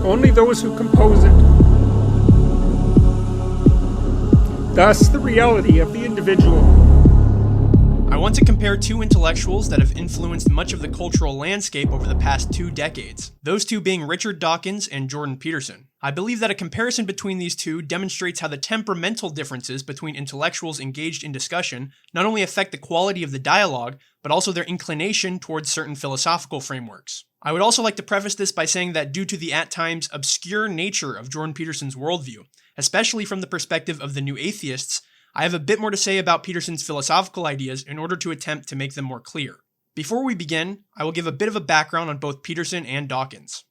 only those who compose it. Thus, the reality of the individual. I want to compare two intellectuals that have influenced much of the cultural landscape over the past 2 decades, those two being Richard Dawkins and Jordan Peterson. I believe that a comparison between these two demonstrates how the temperamental differences between intellectuals engaged in discussion not only affect the quality of the dialogue, but also their inclination towards certain philosophical frameworks. I would also like to preface this by saying that due to the at times obscure nature of Jordan Peterson's worldview, especially from the perspective of the new atheists, I have a bit more to say about Peterson's philosophical ideas in order to attempt to make them more clear. Before we begin, I will give a bit of a background on both Peterson and Dawkins.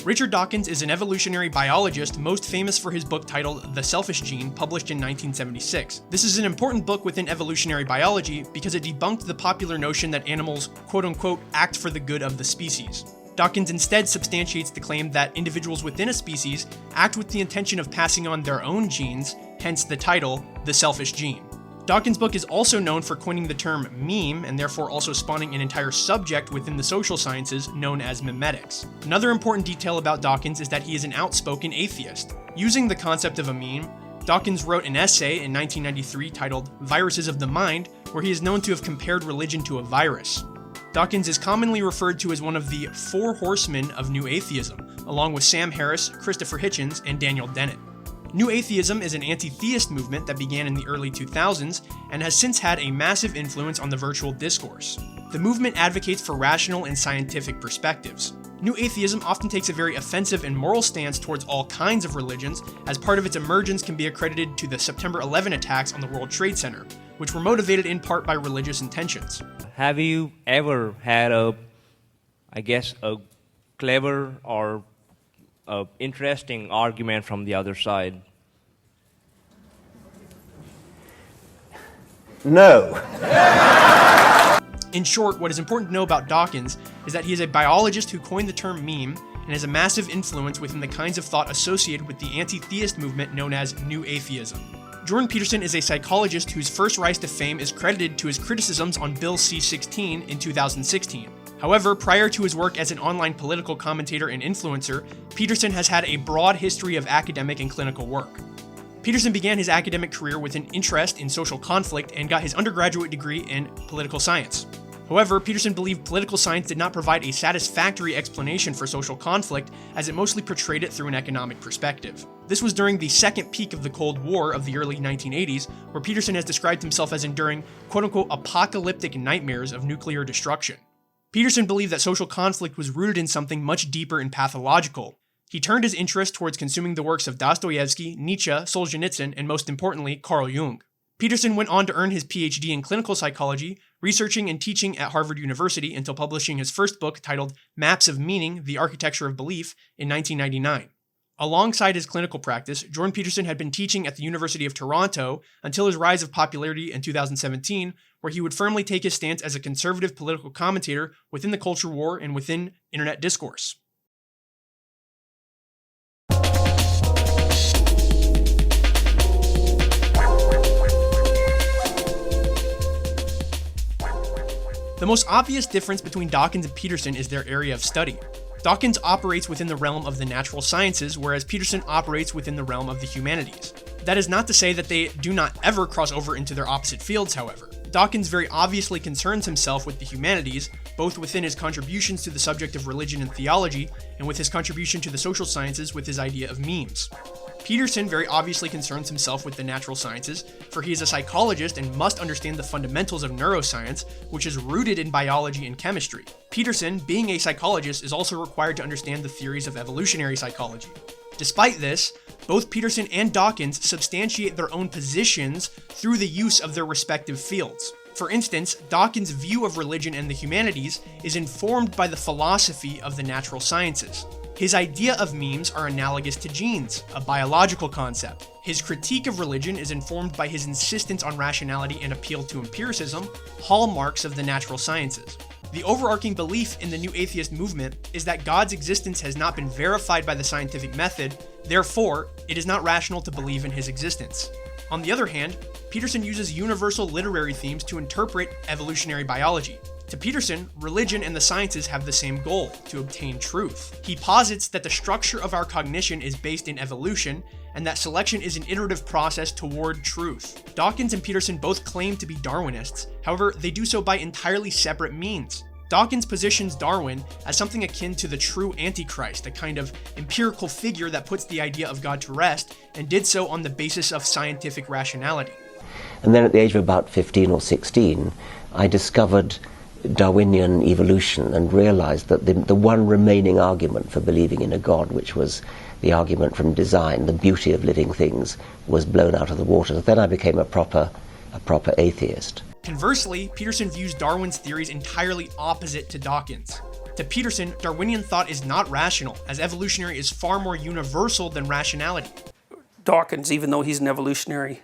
Richard Dawkins is an evolutionary biologist most famous for his book titled The Selfish Gene, published in 1976. This is an important book within evolutionary biology because it debunked the popular notion that animals quote-unquote act for the good of the species. Dawkins instead substantiates the claim that individuals within a species act with the intention of passing on their own genes, hence the title, The Selfish Gene. Dawkins' book is also known for coining the term meme, and therefore also spawning an entire subject within the social sciences known as memetics. Another important detail about Dawkins is that he is an outspoken atheist. Using the concept of a meme, Dawkins wrote an essay in 1993 titled Viruses of the Mind, where he is known to have compared religion to a virus. Dawkins is commonly referred to as one of the 4 horsemen of New Atheism, along with Sam Harris, Christopher Hitchens, and Daniel Dennett. New Atheism is an anti-theist movement that began in the early 2000s and has since had a massive influence on the virtual discourse. The movement advocates for rational and scientific perspectives. New Atheism often takes a very offensive and moral stance towards all kinds of religions, as part of its emergence can be accredited to the September 11 attacks on the World Trade Center, which were motivated in part by religious intentions. Have you ever had a clever or interesting argument from the other side? No. In short, what is important to know about Dawkins is that he is a biologist who coined the term meme and has a massive influence within the kinds of thought associated with the anti-theist movement known as New Atheism. Jordan Peterson is a psychologist whose first rise to fame is credited to his criticisms on Bill C-16 in 2016. However, prior to his work as an online political commentator and influencer, Peterson has had a broad history of academic and clinical work. Peterson began his academic career with an interest in social conflict and got his undergraduate degree in political science. However, Peterson believed political science did not provide a satisfactory explanation for social conflict, as it mostly portrayed it through an economic perspective. This was during the second peak of the Cold War of the early 1980s, where Peterson has described himself as enduring quote-unquote apocalyptic nightmares of nuclear destruction. Peterson believed that social conflict was rooted in something much deeper and pathological. He turned his interest towards consuming the works of Dostoevsky, Nietzsche, Solzhenitsyn, and most importantly, Carl Jung. Peterson went on to earn his PhD in clinical psychology, researching and teaching at Harvard University until publishing his first book titled Maps of Meaning, The Architecture of Belief in 1999. Alongside his clinical practice, Jordan Peterson had been teaching at the University of Toronto until his rise of popularity in 2017, where he would firmly take his stance as a conservative political commentator within the culture war and within internet discourse. The most obvious difference between Dawkins and Peterson is their area of study. Dawkins operates within the realm of the natural sciences, whereas Peterson operates within the realm of the humanities. That is not to say that they do not ever cross over into their opposite fields, however. Dawkins very obviously concerns himself with the humanities, both within his contributions to the subject of religion and theology, and with his contribution to the social sciences with his idea of memes. Peterson very obviously concerns himself with the natural sciences, for he is a psychologist and must understand the fundamentals of neuroscience, which is rooted in biology and chemistry. Peterson, being a psychologist, is also required to understand the theories of evolutionary psychology. Despite this, both Peterson and Dawkins substantiate their own positions through the use of their respective fields. For instance, Dawkins' view of religion and the humanities is informed by the philosophy of the natural sciences. His idea of memes are analogous to genes, a biological concept. His critique of religion is informed by his insistence on rationality and appeal to empiricism, hallmarks of the natural sciences. The overarching belief in the new atheist movement is that God's existence has not been verified by the scientific method, therefore, it is not rational to believe in his existence. On the other hand, Peterson uses universal literary themes to interpret evolutionary biology. To Peterson, religion and the sciences have the same goal, to obtain truth. He posits that the structure of our cognition is based in evolution, and that selection is an iterative process toward truth. Dawkins and Peterson both claim to be Darwinists, however, they do so by entirely separate means. Dawkins positions Darwin as something akin to the true Antichrist, a kind of empirical figure that puts the idea of God to rest, and did so on the basis of scientific rationality. And then at the age of about 15 or 16, I discovered Darwinian evolution and realized that the one remaining argument for believing in a God, which was the argument from design, the beauty of living things, was blown out of the water. Then I became a proper atheist. Conversely, Peterson views Darwin's theories entirely opposite to Dawkins. To Peterson, Darwinian thought is not rational, as evolutionary is far more universal than rationality. Dawkins, even though he's an evolutionary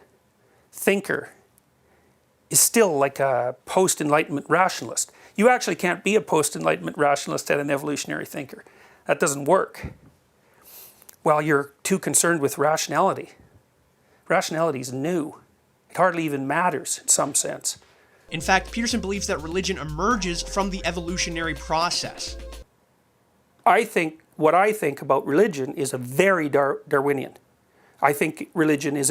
thinker, is still like a post-Enlightenment rationalist. You actually can't be a post-Enlightenment rationalist and an evolutionary thinker. That doesn't work. Well, you're too concerned with rationality. Rationality is new. It hardly even matters in some sense. In fact, Peterson believes that religion emerges from the evolutionary process. What I think about religion is a very Darwinian. I think religion is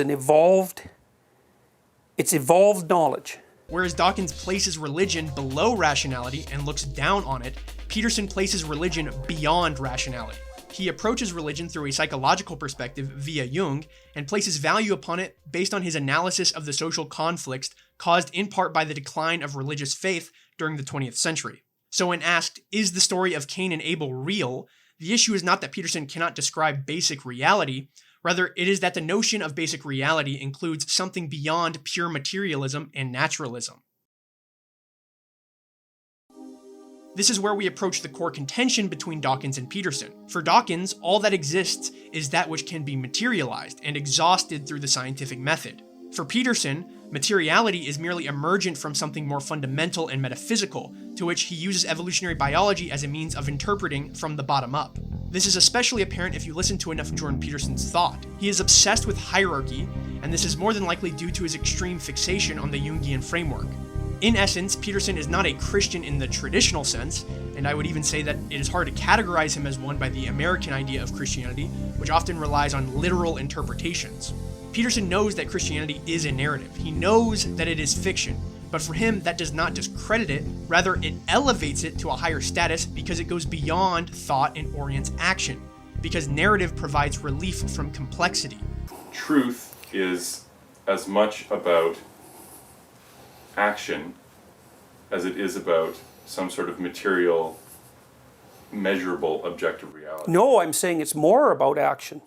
it's evolved knowledge. Whereas Dawkins places religion below rationality and looks down on it, Peterson places religion beyond rationality. He approaches religion through a psychological perspective via Jung and places value upon it based on his analysis of the social conflicts caused in part by the decline of religious faith during the 20th century. So when asked, is the story of Cain and Abel real, the issue is not that Peterson cannot describe basic reality, rather it is that the notion of basic reality includes something beyond pure materialism and naturalism. This is where we approach the core contention between Dawkins and Peterson. For Dawkins, all that exists is that which can be materialized and exhausted through the scientific method. For Peterson, materiality is merely emergent from something more fundamental and metaphysical, to which he uses evolutionary biology as a means of interpreting from the bottom up. This is especially apparent if you listen to enough of Jordan Peterson's thought. He is obsessed with hierarchy, and this is more than likely due to his extreme fixation on the Jungian framework. In essence, Peterson is not a Christian in the traditional sense, and I would even say that it is hard to categorize him as one by the American idea of Christianity, which often relies on literal interpretations. Peterson knows that Christianity is a narrative. He knows that it is fiction, but for him, that does not discredit it, rather it elevates it to a higher status because it goes beyond thought and orients action, because narrative provides relief from complexity. Truth is as much about action as it is about some sort of material, measurable, objective reality. No, I'm saying it's more about action.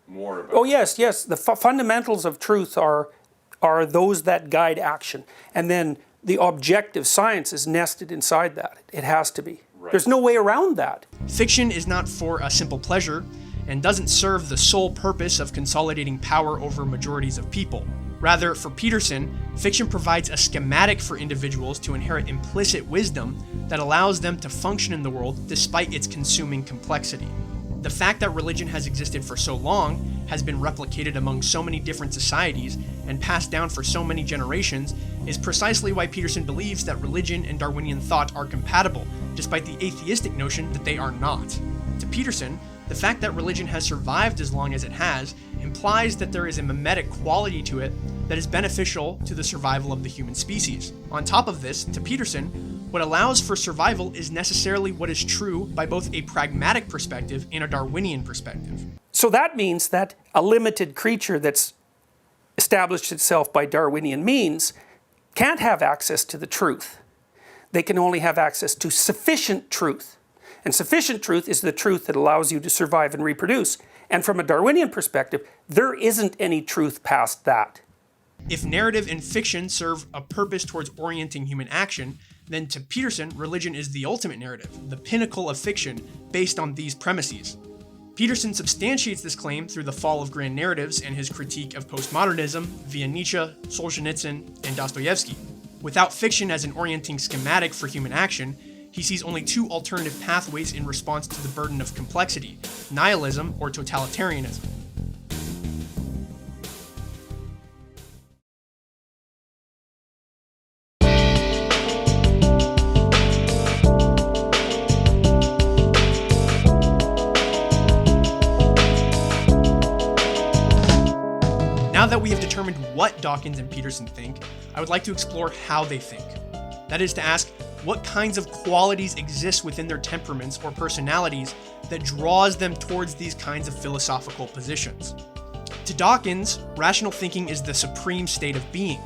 More about. Oh yes. The fundamentals of truth are those that guide action, and then the objective science is nested inside that. It has to be. Right. There's no way around that. Fiction is not for a simple pleasure, and doesn't serve the sole purpose of consolidating power over majorities of people. Rather, for Peterson, fiction provides a schematic for individuals to inherit implicit wisdom that allows them to function in the world despite its consuming complexity. The fact that religion has existed for so long, has been replicated among so many different societies, and passed down for so many generations is precisely why Peterson believes that religion and Darwinian thought are compatible, despite the atheistic notion that they are not. To Peterson, the fact that religion has survived as long as it has implies that there is a mimetic quality to it that is beneficial to the survival of the human species. On top of this, to Peterson, what allows for survival is necessarily what is true by both a pragmatic perspective and a Darwinian perspective. So that means that a limited creature that's established itself by Darwinian means can't have access to the truth. They can only have access to sufficient truth. And sufficient truth is the truth that allows you to survive and reproduce. And from a Darwinian perspective, there isn't any truth past that. If narrative and fiction serve a purpose towards orienting human action, then to Peterson, religion is the ultimate narrative, the pinnacle of fiction, based on these premises. Peterson substantiates this claim through the fall of grand narratives and his critique of postmodernism via Nietzsche, Solzhenitsyn, and Dostoevsky. Without fiction as an orienting schematic for human action, He sees only two alternative pathways in response to the burden of complexity: nihilism or totalitarianism. Now that we have determined what Dawkins and Peterson think, I would like to explore how they think. That is to ask, what kinds of qualities exist within their temperaments or personalities that draws them towards these kinds of philosophical positions. To Dawkins, rational thinking is the supreme state of being.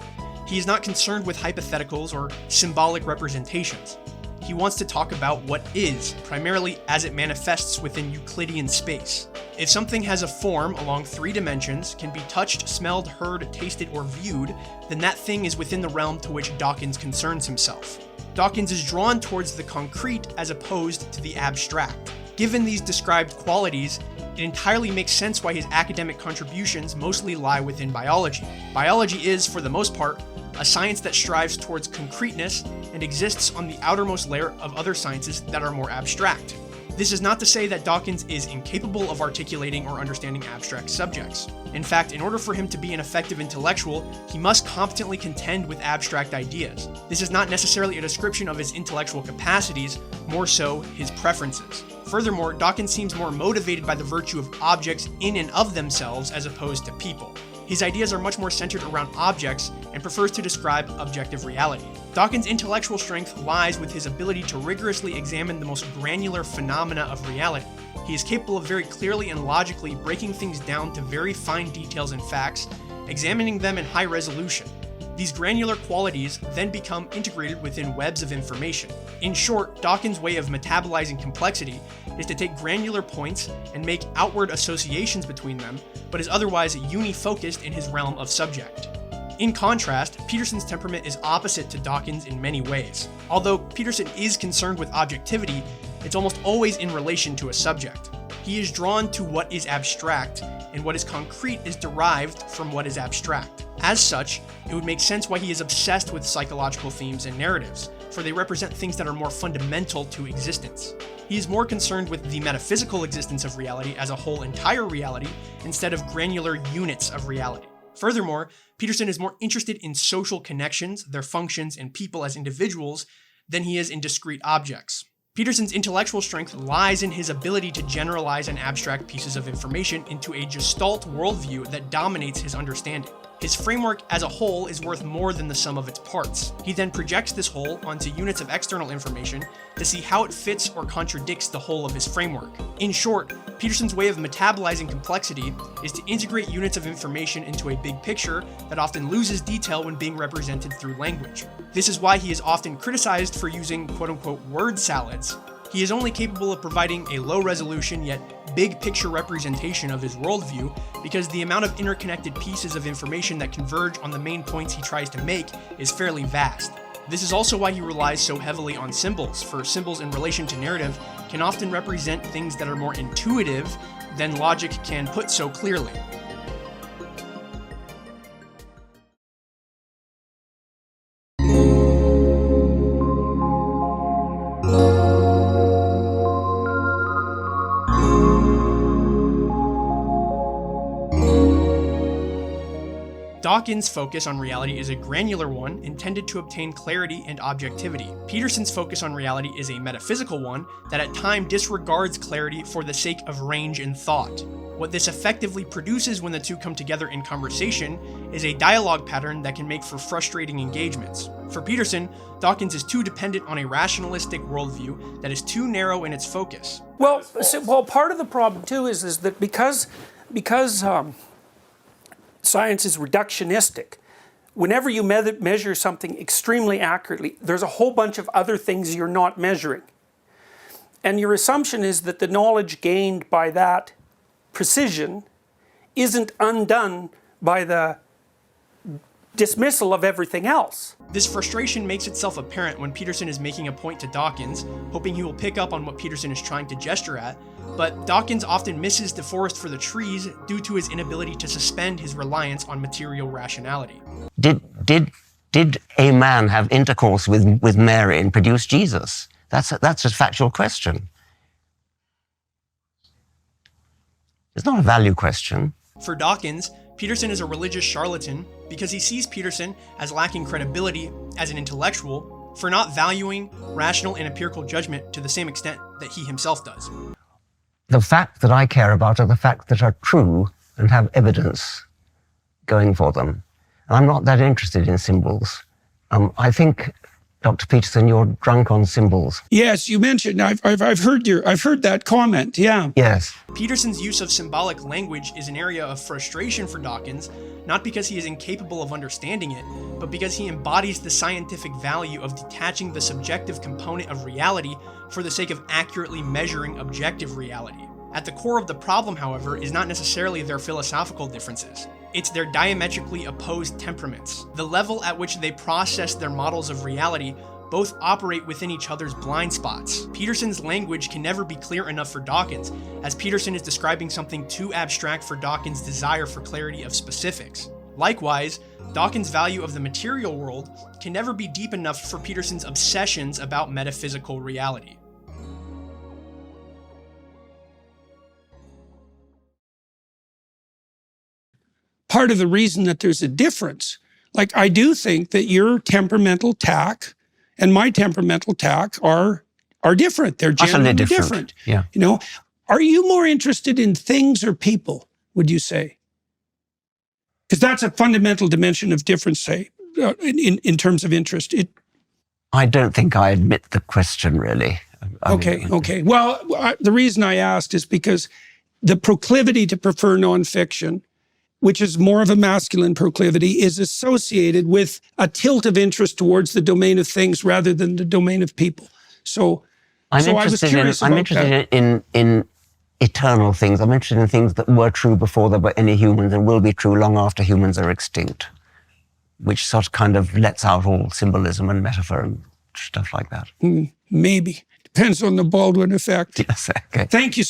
He is not concerned with hypotheticals or symbolic representations. He wants to talk about what is, primarily as it manifests within Euclidean space. If something has a form along 3 dimensions, can be touched, smelled, heard, tasted, or viewed, then that thing is within the realm to which Dawkins concerns himself. Dawkins is drawn towards the concrete as opposed to the abstract. Given these described qualities, it entirely makes sense why his academic contributions mostly lie within biology. Biology is, for the most part, a science that strives towards concreteness and exists on the outermost layer of other sciences that are more abstract. This is not to say that Dawkins is incapable of articulating or understanding abstract subjects. In fact, in order for him to be an effective intellectual, he must competently contend with abstract ideas. This is not necessarily a description of his intellectual capacities, more so his preferences. Furthermore, Dawkins seems more motivated by the virtue of objects in and of themselves as opposed to people. His ideas are much more centered around objects and prefers to describe objective reality. Dawkins' intellectual strength lies with his ability to rigorously examine the most granular phenomena of reality. He is capable of very clearly and logically breaking things down to very fine details and facts, examining them in high resolution. These granular qualities then become integrated within webs of information. In short, Dawkins' way of metabolizing complexity is to take granular points and make outward associations between them, but is otherwise uni-focused in his realm of subject. In contrast, Peterson's temperament is opposite to Dawkins in many ways. Although Peterson is concerned with objectivity, it's almost always in relation to a subject. He is drawn to what is abstract, and what is concrete is derived from what is abstract. As such, it would make sense why he is obsessed with psychological themes and narratives, for they represent things that are more fundamental to existence. He is more concerned with the metaphysical existence of reality as a whole entire reality, instead of granular units of reality. Furthermore, Peterson is more interested in social connections, their functions, and people as individuals than he is in discrete objects. Peterson's intellectual strength lies in his ability to generalize and abstract pieces of information into a gestalt worldview that dominates his understanding. His framework as a whole is worth more than the sum of its parts. He then projects this whole onto units of external information to see how it fits or contradicts the whole of his framework. In short, Peterson's way of metabolizing complexity is to integrate units of information into a big picture that often loses detail when being represented through language. This is why he is often criticized for using quote-unquote word salads. He is only capable of providing a low-resolution yet big-picture representation of his worldview because the amount of interconnected pieces of information that converge on the main points he tries to make is fairly vast. This is also why he relies so heavily on symbols, for symbols in relation to narrative can often represent things that are more intuitive than logic can put so clearly. Dawkins' focus on reality is a granular one intended to obtain clarity and objectivity. Peterson's focus on reality is a metaphysical one that at times disregards clarity for the sake of range in thought. What this effectively produces when the two come together in conversation is a dialogue pattern that can make for frustrating engagements. For Peterson, Dawkins is too dependent on a rationalistic worldview that is too narrow in its focus. Well, part of the problem too is that because science is reductionistic, whenever you measure something extremely accurately, there's a whole bunch of other things you're not measuring. And your assumption is that the knowledge gained by that precision isn't undone by the dismissal of everything else. This frustration makes itself apparent when Peterson is making a point to Dawkins, hoping he will pick up on what Peterson is trying to gesture at, but Dawkins often misses the forest for the trees due to his inability to suspend his reliance on material rationality. Did a man have intercourse with Mary and produce Jesus? That's a factual question. It's not a value question. For Dawkins, Peterson is a religious charlatan because he sees Peterson as lacking credibility as an intellectual for not valuing rational and empirical judgment to the same extent that he himself does. The facts that I care about are the facts that are true and have evidence going for them. And I'm not that interested in symbols. I think, Dr. Peterson, you're drunk on symbols. Yes, you mentioned, I've heard that comment, yeah. Yes. Peterson's use of symbolic language is an area of frustration for Dawkins, not because he is incapable of understanding it, but because he embodies the scientific value of detaching the subjective component of reality for the sake of accurately measuring objective reality. At the core of the problem, however, is not necessarily their philosophical differences. It's their diametrically opposed temperaments. The level at which they process their models of reality both operate within each other's blind spots. Peterson's language can never be clear enough for Dawkins, as Peterson is describing something too abstract for Dawkins' desire for clarity of specifics. Likewise, Dawkins' value of the material world can never be deep enough for Peterson's obsessions about metaphysical reality. Part of the reason that there's a difference, like I do think that your temperamental tack and my temperamental tack are different. They're generally different. Yeah. You know, are you more interested in things or people, would you say? Because that's a fundamental dimension of difference, say, in terms of interest. I don't think I admit the question, really. Okay. Well, the reason I asked is because the proclivity to prefer nonfiction, which is more of a masculine proclivity, is associated with a tilt of interest towards the domain of things rather than the domain of people. So I was curious about that. in eternal things. I'm interested in things that were true before there were any humans and will be true long after humans are extinct, which sort of kind of lets out all symbolism and metaphor and stuff like that. Maybe. Depends on the Baldwin effect. Yes, okay. Thank you, sir.